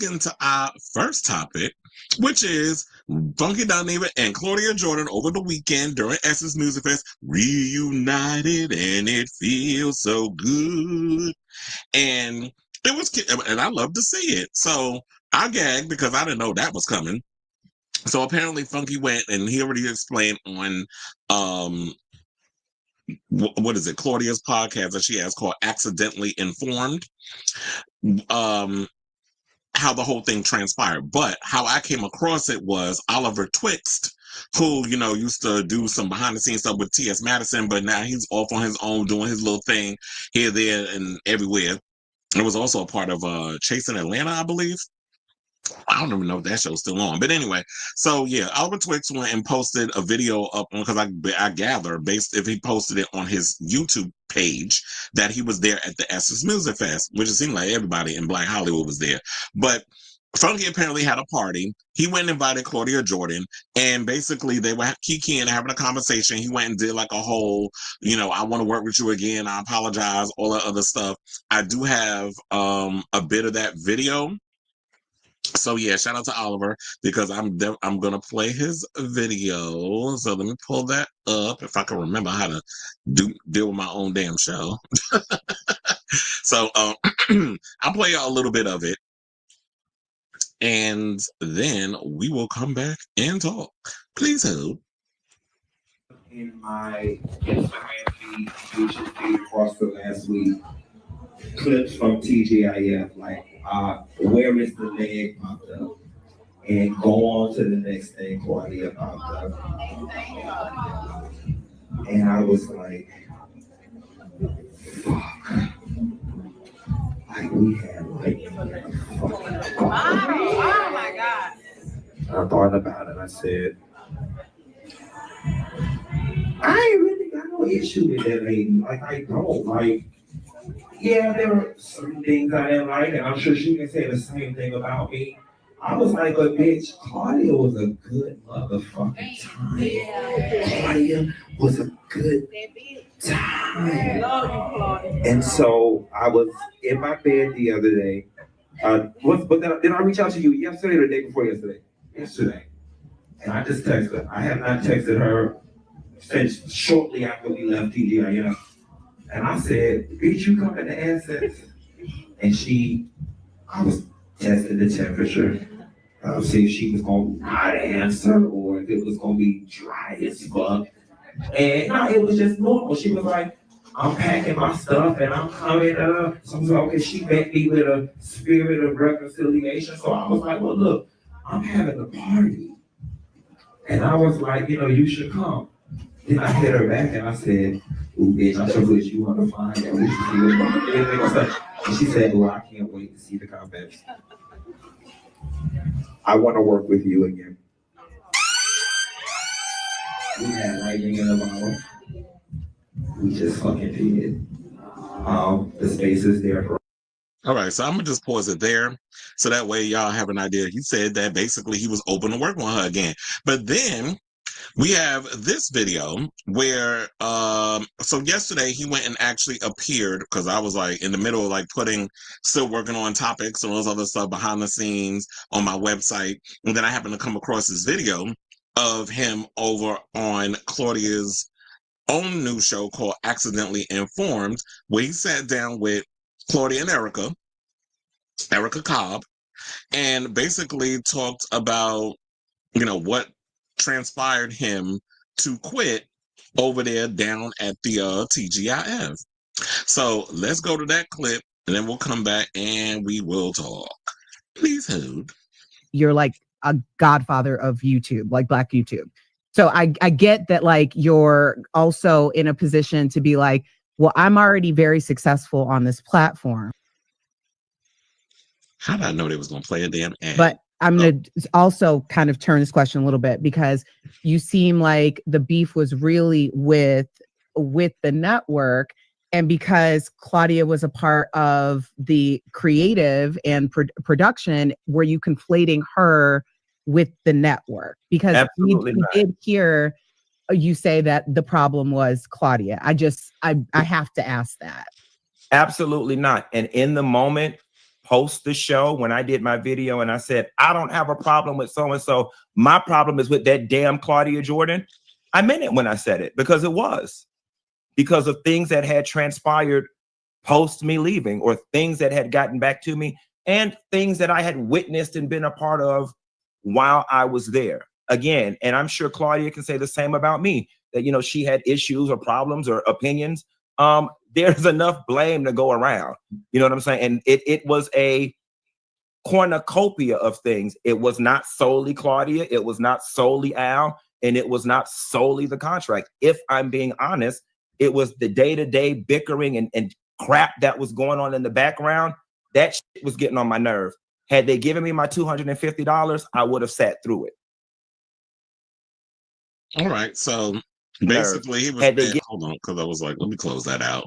get into our first topic, which is Funky Dineva and Claudia Jordan over the weekend during Essence Music Fest reunited, and it feels so good. And it was, and I love to see it. So I gagged because I didn't know that was coming. So apparently Funky went, and he already explained on what is it, Claudia's podcast that she has called Accidentally Informed, how the whole thing transpired. But how I came across it was Oliver Twixt, who, used to do some behind the scenes stuff with T.S. Madison, but now he's off on his own doing his little thing here, there, and everywhere. It was also a part of Chasing Atlanta, I believe. I don't even know if that show's still on. But anyway, so yeah, Oliver Twix went and posted a video up on, because I gather, based if he posted it on his YouTube page, that he was there at the Essence Music Fest, which it seemed like everybody in Black Hollywood was there. But Funky apparently had a party. He went and invited Claudia Jordan, and basically they were kikiing and having a conversation. He went and did like a whole, I want to work with you again, I apologize, all that other stuff. I do have a bit of that video. So yeah, shout out to Oliver, because I'm gonna play his video. So let me pull that up if I can remember how to deal with my own damn show. So I'll play you a little bit of it, and then we will come back and talk. Please hold. In my Instagram feed, featured feed across the last week, clips from TGIF, like where is the leg popped up, and go on to the next thing, Claudia popped up, and I was like, fuck, like we had like, oh my God. I thought about it. I said, I ain't really got no issue with that lady. Like I don't like. Yeah, there were certain things I didn't like, and I'm sure she can say the same thing about me. I was like, but bitch, Claudia was a good motherfucking time. Claudia was a good time. And so I was in my bed the other day. Did I reach out to you yesterday or the day before yesterday? Yesterday. And I just texted her. I have not texted her since shortly after we left TGIF. And I said, bitch, you coming to Assets? And I was testing the temperature. See if she was going to not answer or if it was going to be dry as fuck. And no, it was just normal. She was like, I'm packing my stuff and I'm coming up. So I was like, okay, she met me with a spirit of reconciliation. So I was like, well, look, I'm having a party. And I was like, you should come. Then I hit her back and I said, ooh, bitch, I'm sure that you want to find out. We should see what's going on. And she said, oh, I can't wait to see the comments. I want to work with you again. We had lightning in the bottle. We just fucking did. The space is there for. All right, so I'm gonna just pause it there, so that way y'all have an idea. He said that basically he was open to work on her again, but then we have this video where so yesterday he went and actually appeared, because I was like in the middle of like still working on topics and all those other stuff behind the scenes on my website, and then I happened to come across this video of him over on Claudia's own new show called Accidentally Informed, where he sat down with Claudia and Erica Cobb, and basically talked about what transpired him to quit over there down at the TGIF. So let's go to that clip, and then we'll come back and we will talk. Please hold. You're like a godfather of YouTube, like Black YouTube. So I get that, like, you're also in a position to be like, well, I'm already very successful on this platform. How did I know they was going to play a damn ad? But I'm going to also kind of turn this question a little bit, because you seem like the beef was really with the network, and because Claudia was a part of the creative and production, were you conflating her with the network? Because we did hear you say that the problem was Claudia. I have to ask that. Absolutely not. And in the moment, post the show, when I did my video and I said, I don't have a problem with so-and-so, my problem is with that damn Claudia Jordan, I meant it when I said it, because it was. Because of things that had transpired post me leaving, or things that had gotten back to me, and things that I had witnessed and been a part of while I was there. Again, and I'm sure Claudia can say the same about me, that, you know, she had issues or problems or opinions. There's enough blame to go around. You know what I'm saying? And it was a cornucopia of things. It was not solely Claudia. It was not solely Al. And it was not solely the contract. If I'm being honest, it was the day-to-day bickering and crap that was going on in the background. That shit was getting on my nerve. Had they given me my $250, I would have sat through it. All right. So basically he was saying, hold on, because I was like, let me close that out.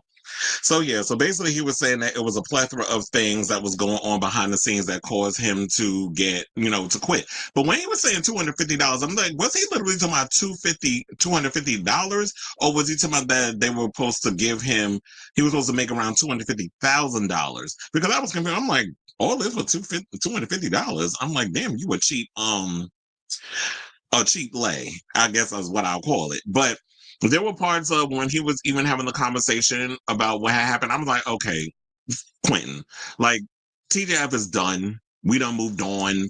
So yeah, so basically he was saying that it was a plethora of things that was going on behind the scenes that caused him to get, you know, to quit. But when he was saying $250, I'm like, was he literally talking about $250, or was he talking about that they were supposed to give him, he was supposed to make around $250,000? Because I was confused. I'm like, all this for $250. I'm like, damn, you a cheap lay, I guess is what I'll call it. But there were parts of when he was even having the conversation about what had happened. I was like, okay, Quentin, like, TJF is done. We done moved on.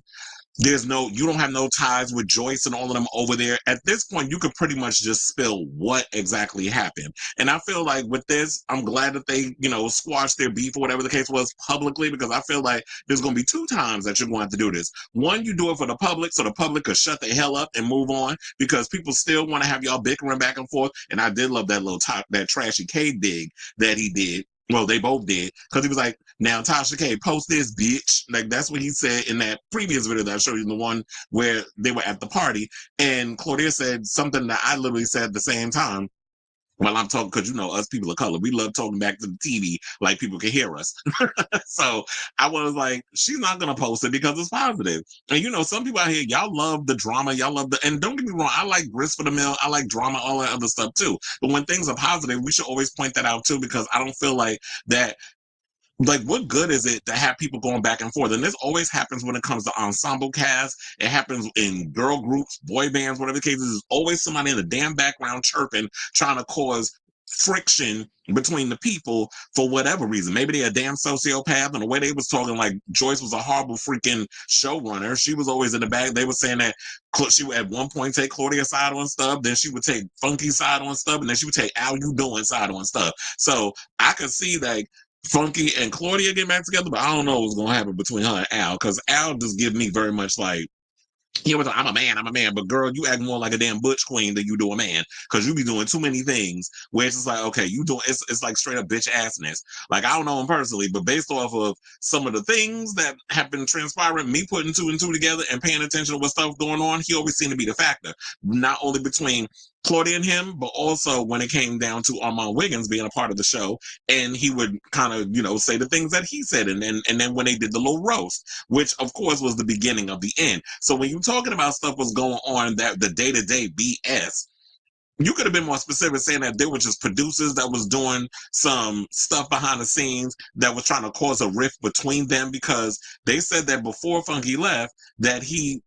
You don't have no ties with Joyce and all of them over there. At this point, you could pretty much just spill what exactly happened. And I feel like with this, I'm glad that they, you know, squashed their beef or whatever the case was publicly, because I feel like there's going to be 2 times that you're going to have to do this. One, you do it for the public, so the public could shut the hell up and move on, because people still want to have y'all bickering back and forth. And I did love that that trashy K dig that he did. Well, they both did, because he was like, now Tasha K, post this, bitch. Like, that's what he said in that previous video that I showed you, the one where they were at the party. And Claudia said something that I literally said at the same time. Well, I'm talking, because, you know, us people of color, we love talking back to the TV like people can hear us. So I was like, she's not going to post it because it's positive. And, you know, some people out here, y'all love the drama. Y'all love and don't get me wrong, I like grist for the mill. I like drama, all that other stuff too. But when things are positive, we should always point that out too, because I don't feel like that. Like, what good is it to have people going back and forth? And this always happens when it comes to ensemble casts. It happens in girl groups, boy bands, whatever the case is. There's always somebody in the damn background chirping, trying to cause friction between the people for whatever reason. Maybe they're a damn sociopath, and the way they was talking, like Joyce was a horrible freaking showrunner. She was always in the back. They were saying that she would at one point take Claudia's side on stuff, then she would take Funky's side on stuff, and then she would take Al You Doing side on stuff. So I could see like Funky and Claudia get back together, but I don't know what's going to happen between her and Al, because Al just gives me very much like, he was like, I'm a man, but girl, you act more like a damn butch queen than you do a man, because you be doing too many things where it's just like, okay, you doing, it's like straight up bitch assness. Like, I don't know him personally, but based off of some of the things that have been transpiring, me putting 2 and 2 together and paying attention to what stuff going on, he always seemed to be the factor, not only between Claudia and him, but also when it came down to Armand Wiggins being a part of the show, and he would kind of, you know, say the things that he said, and then when they did the little roast, which of course was the beginning of the end. So when you're talking about stuff was going on, that the day-to-day BS, you could have been more specific, saying that there were just producers that was doing some stuff behind the scenes that was trying to cause a rift between them, because they said that before Funky left, that he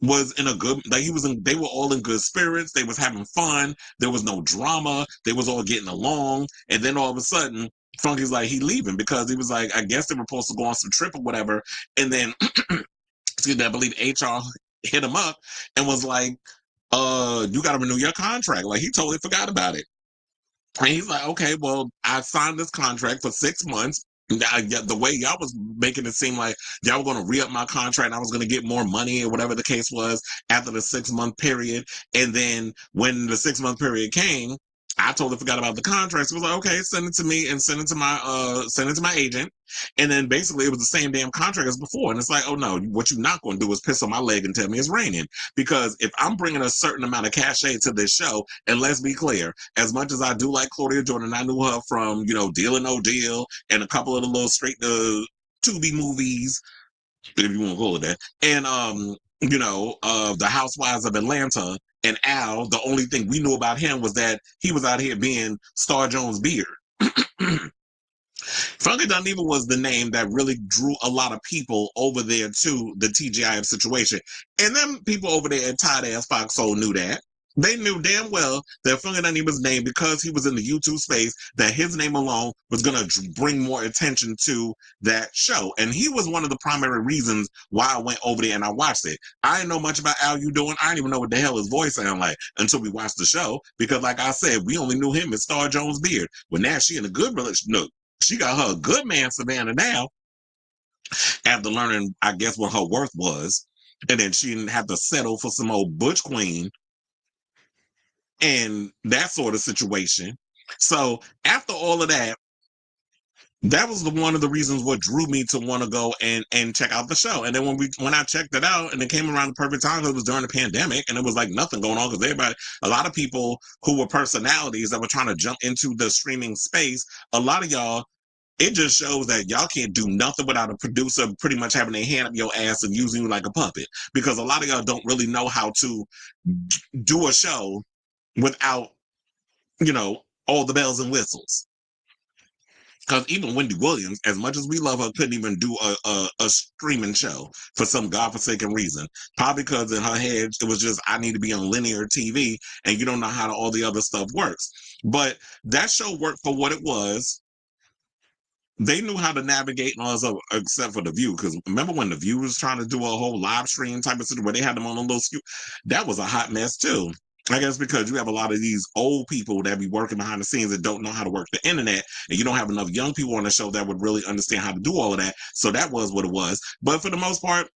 was in a good, like they were all in good spirits. They was having fun. There was no drama. They was all getting along. And then all of a sudden, Funky's like, he leaving, because he was like, I guess they were supposed to go on some trip or whatever. And then, excuse me, I believe HR hit him up and was like, you got to renew your contract. Like, he totally forgot about it. And he's like, okay, well, I signed this contract for 6 months. The way y'all was making it seem like y'all were going to re-up my contract and I was going to get more money or whatever the case was after the 6-month period. And then when the 6-month period came, I totally forgot about the contract. So it was like, okay, send it to me and send it to my agent. And then basically it was the same damn contract as before. And it's like, oh no, what you're not going to do is piss on my leg and tell me it's raining. Because if I'm bringing a certain amount of cachet to this show, and let's be clear, as much as I do like Claudia Jordan, I knew her from, you know, Deal or No Deal and a couple of the little straight to Tubi movies, if you want to call it that. And, you know, the Housewives of Atlanta. And Al, the only thing we knew about him was that he was out here being Star Jones' beard. Funky Dineva was the name that really drew a lot of people over there to the TGIF situation. And them people over there at Tight Ass Foxhole knew that. They knew damn well that Funky Dineva's name, because he was in the YouTube space, that his name alone was going to bring more attention to that show. And he was one of the primary reasons why I went over there and I watched it. I didn't know much about Al You Doing. I didn't even know what the hell his voice sounded like until we watched the show. Because like I said, we only knew him as Star Jones Beard. But now she in a good relationship. No, she got her a good man, Savannah, now, after learning, I guess, what her worth was. And then she didn't have to settle for some old butch queen and that sort of situation. So after all of that, that was one of the reasons what drew me to want to go and check out the show. And then when I checked it out, and it came around the perfect time, it was during the pandemic, and it was like nothing going on, because a lot of people who were personalities that were trying to jump into the streaming space, a lot of y'all, it just shows that y'all can't do nothing without a producer pretty much having their hand up your ass and using you like a puppet, because a lot of y'all don't really know how to do a show without, all the bells and whistles. Because even Wendy Williams, as much as we love her, couldn't even do a streaming show for some godforsaken reason. Probably because in her head, it was just, I need to be on linear TV, and you don't know how all the other stuff works. But that show worked for what it was. They knew how to navigate and all this stuff, except for The View. Because remember when The View was trying to do a whole live stream type of situation where they had them on a little skew? That was a hot mess too. I guess because you have a lot of these old people that be working behind the scenes that don't know how to work the internet, and you don't have enough young people on the show that would really understand how to do all of that. So that was what it was. But for the most part,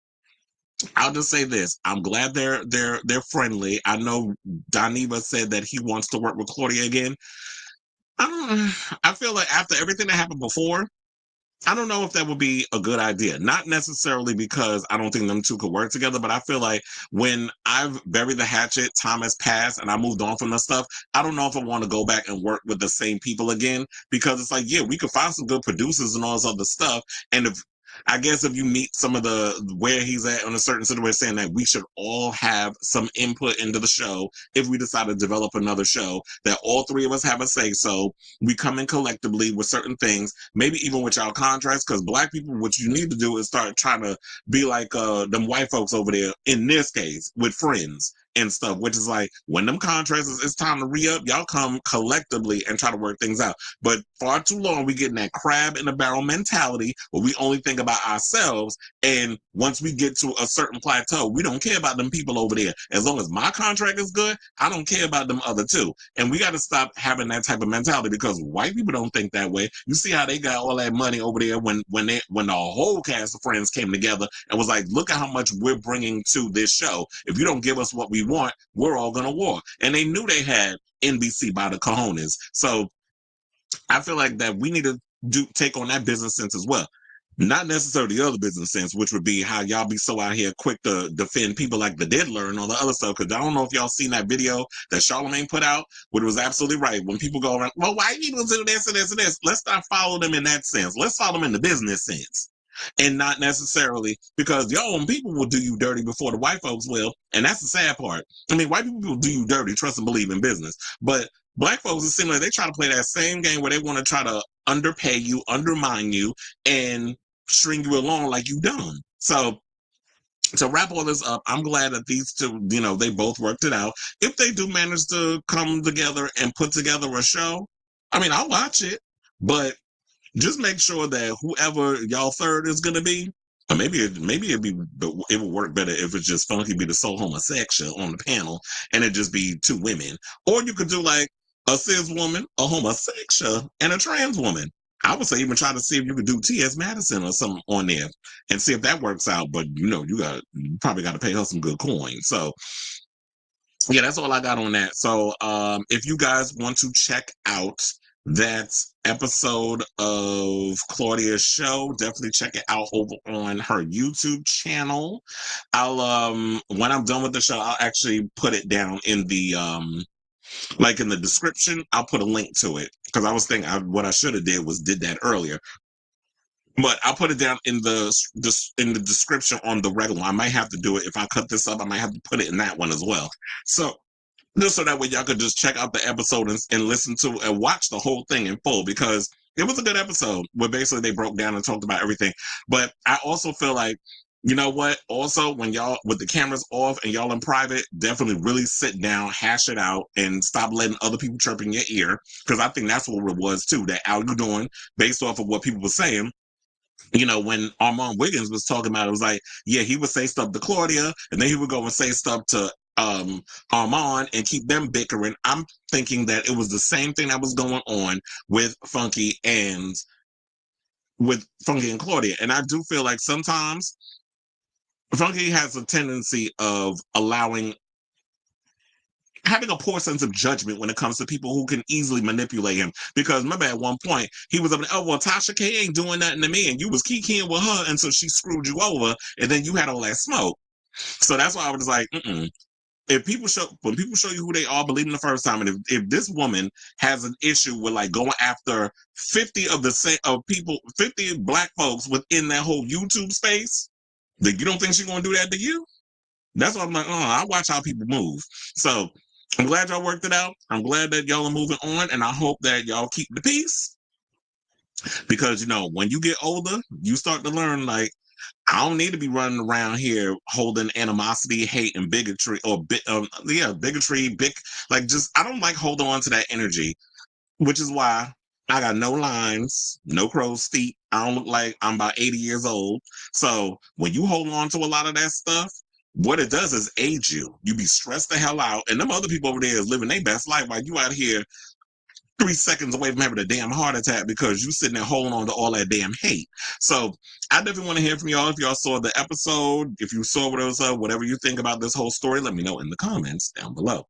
I'll just say this: I'm glad they're friendly. I know Dineva said that he wants to work with Claudia again. I feel like after everything that happened before, I don't know if that would be a good idea. Not necessarily because I don't think them two could work together, but I feel like when I've buried the hatchet, time has passed, and I moved on from the stuff, I don't know if I want to go back and work with the same people again, because it's like, yeah, we could find some good producers and all this other stuff. And if you meet some of where he's at on a certain situation, saying that we should all have some input into the show if we decide to develop another show, that all three of us have a say. So we come in collectively with certain things, maybe even with our contracts, because Black people, what you need to do is start trying to be like them white folks over there, in this case, with Friends and stuff, which is like, when them contracts, it's time to re-up, y'all come collectively and try to work things out. But far too long, we get in that crab in the barrel mentality where we only think about ourselves, and once we get to a certain plateau, we don't care about them people over there. As long as my contract is good, I don't care about them other two. And we got to stop having that type of mentality, because white people don't think that way. You see how they got all that money over there when the whole cast of Friends came together and was like, look at how much we're bringing to this show. If you don't give us what we want, we're all gonna war. And they knew they had NBC by the cojones. So I feel like that we need to take on that business sense as well. Not necessarily the other business sense, which would be how y'all be so out here quick to defend people like the Diddler and all the other stuff. Because I don't know if y'all seen that video that Charlamagne put out, but it was absolutely right. When people go around, well, why people do this and this and this? Let's not follow them in that sense. Let's follow them in the business sense. And not necessarily because your own people will do you dirty before the white folks will. And that's the sad part. I mean, white people will do you dirty, trust and believe in business. But Black folks, it seems like they try to play that same game where they want to try to underpay you, undermine you, and string you along like you done. So to wrap all this up, I'm glad that these two, they both worked it out. If they do manage to come together and put together a show, I mean, I'll watch it, but just make sure that whoever y'all third is gonna be, or maybe it would work better if it's just Funky be the sole homosexual on the panel, and it just be two women. Or you could do like a cis woman, a homosexual, and a trans woman. I would say even try to see if you could do T.S. Madison or something on there and see if that works out. But you probably got to pay her some good coin. So yeah, that's all I got on that. So if you guys want to check out that episode of Claudia's show, definitely check it out over on her YouTube channel. I'll when I'm done with the show, I'll actually put it down in the in the description. I'll put a link to it, because I was thinking what I should have did that earlier. But I'll put it down in the description on the regular. I might have to do it if I cut this up. I might have to put it in that one as well. So just so that way y'all could just check out the episode and listen to and watch the whole thing in full, because it was a good episode where basically they broke down and talked about everything. But I also feel like, you know what? Also, when y'all with the cameras off and y'all in private, definitely really sit down, hash it out, and stop letting other people chirp in your ear. Because I think that's what it was too. That how you doing based off of what people were saying. You know, when Armand Wiggins was talking about it, was like, yeah, he would say stuff to Claudia, and then he would go and say stuff to Armand and keep them bickering. I'm thinking that it was the same thing that was going on with Funky and Claudia. And I do feel like sometimes Funky has a tendency of having a poor sense of judgment when it comes to people who can easily manipulate him. Because remember, at one point he was up, oh well, Tasha K ain't doing nothing to me, and you was kikiing with her, and so she screwed you over, and then you had all that smoke. So that's why I was like, when people show you who they are, believe them the first time. And if this woman has an issue with like going after 50 of the same of people, 50 black folks within that whole YouTube space, then you don't think she's gonna do that to you? That's why I'm like, I watch how people move. So I'm glad y'all worked it out. I'm glad that y'all are moving on, and I hope that y'all keep the peace. Because, you know, when you get older, you start to learn, like, I don't need to be running around here holding animosity, hate, and bigotry, or bigotry, I don't like holding on to that energy, which is why I got no lines, no crow's feet. I don't look like I'm about 80 years old. So when you hold on to a lot of that stuff, what it does is age you. You be stressed the hell out, and them other people over there is living their best life while you out here 3 seconds away from having a damn heart attack because you sitting there holding on to all that damn hate. So I definitely want to hear from y'all. If y'all saw the episode, if you saw what it was, whatever you think about this whole story, let me know in the comments down below.